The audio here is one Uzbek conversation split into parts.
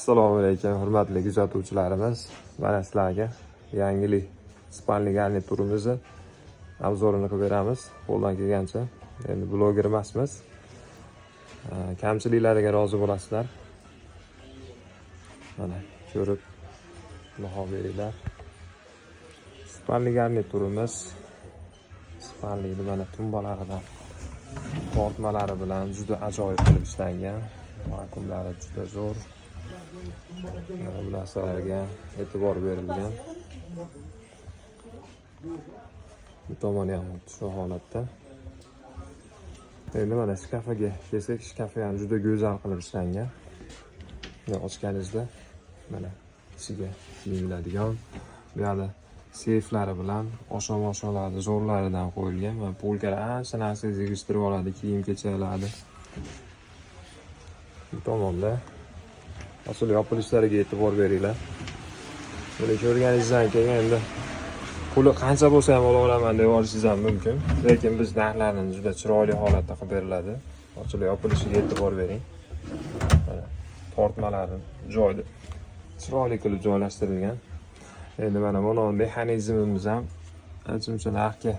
Assalomu alaykum, hurmatli kuzatuvchilarimiz. Mana sizlarga yangi spanli garniturimizni obzorini qilib beramiz. Qo'ldan kelgancha. Endi bloger emasmiz. Kamchiliklariga rozi bo'lasizlar. Mana ko'rib baho beringlar. Spanli garniturimiz spanli mana tumbalaridan tortmalari bilan juda ajoyib qilib ishlangan. Vakuumlari juda zo'r. Bu narsalarga e'tibor berilgan. Bu tomoni ham shu holatda. Endi mana shkafiga kelsak, shkafi ham juda go'zal qilib ishlangan. Ochganingizda mana ichiga kiyiladigan bu yerda seyflari bilan oshon-oshonlarni zo'rlaridan qo'yilgan va polkalar ancha narsa yig'ishtirib oladi, kiyim-kechaklarni. Bu tomonda asl yopilishlariga e'tibor beringlar. Buni ko'rganingizdan keyin endi puli qancha bo'lsa ham olaman deb olishingiz ham mumkin. Lekin biz narxlarni juda chiroyli holatda qilib beriladi. Ochilib yopilishiga e'tibor bering. Tortmalari joyida chiroyli qilib joylashtirilgan. Endi mana buni mexanizmimiz ham ancha narxga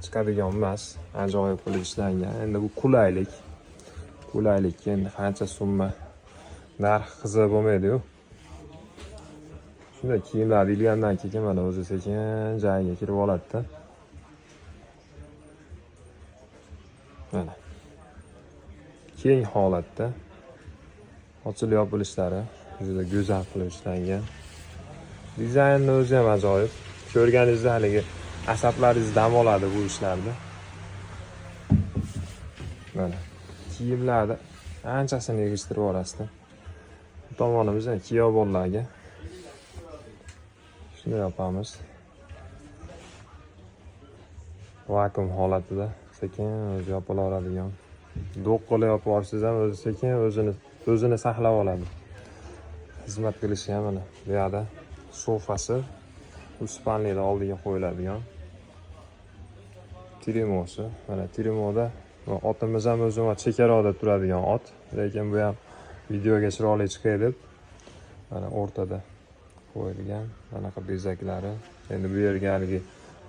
chiqadigan emas, ajoyib qilib ishlangan. Endi bu qulaylik. Endi qancha summa narx qiziq bo'lmaydi-yu. Shunda kiyimlar ilgandan keyin mana o'zi sekin joyiga kirib oladi-da. Mana keng holatda ochilib yopilishlari juda go'zal qilib ishlangan. Dizaynni o'zi ham ajoyib. Ko'rganingizda haligi asablaringiz dam oladi bu ishlarda. Mana kiyimlarni anchasini yig'ishtirib olasiz. Bu tomonimizda kiyovonlarga shuni yopamiz. Vakuum holatida sekin o'zi yopilaveradigan. Do'qqili yopib olsangiz ham o'zi sekin o'zini saqlab oladi. Xizmat qilishi ham mana bu yerda sofasi spanlining oldiga qo'yiladigan. Trimosi, mana trimoda otimiz ham o'zimizga chekaroqda turadigan ot, lekin bu ham videoga chiroyli chiqay deb mana o'rtada qo'yilgan anaqa bezaklari. Endi bu yerga haligi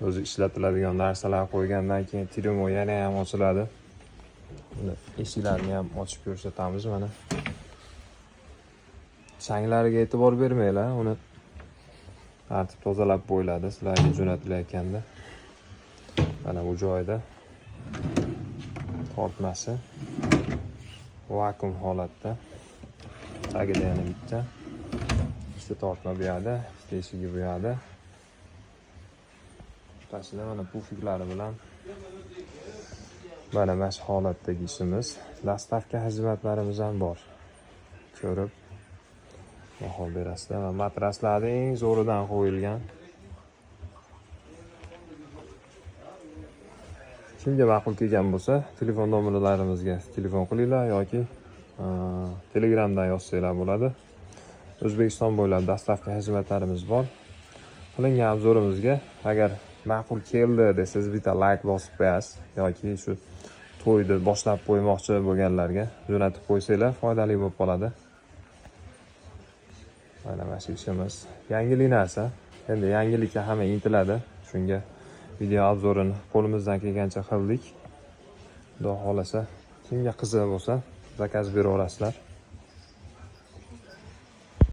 o'zi ishlatiladigan narsalar qo'ygandan keyin trimo yana ham ochiladi. Buni eshiklarni ham ochib ko'rsatamiz mana. Changlariga e'tibor bermanglar, uni artib tozalab qo'yiladi sizlarga jo'natilayotganda. Mana bu joyda tortmasi vakuum holatda. Tagida yana bitta tortma bu yerda, eshigi bu yerda. Tashida mana pufiklari bilan mana mana shu holatdagi ishimiz. Dastavka xizmatlarimiz ham bor. Ko'rib baho berasizlar. Va matraslarning eng zo'ridan qo'yilgan. Kimga ma'qul kelgan bo'lsa, telefon nomerlarimizga telefon qilinglar yoki Telegramdan yozsanglar bo'ladi. O'zbekiston bo'ylab dastavka xizmatlarimiz bor. Qilingan obzorimizga agar ma'qul keldi desangiz bitta like bosib qo'yasiz yoki shu to'yni boshlab qo'ymoqchi bo'lganlarga jo'natib qo'ysanglar foydali bo'lib qoladi. Mana mana shu ishimiz. Yangilik narsa. Endi yangilikka hamma intiladi. Shunga video obzorini qo'limizdan kelgancha qildik. Xudo xolasa, kimga qiziq bo'lsa zakaz bera olasizlar.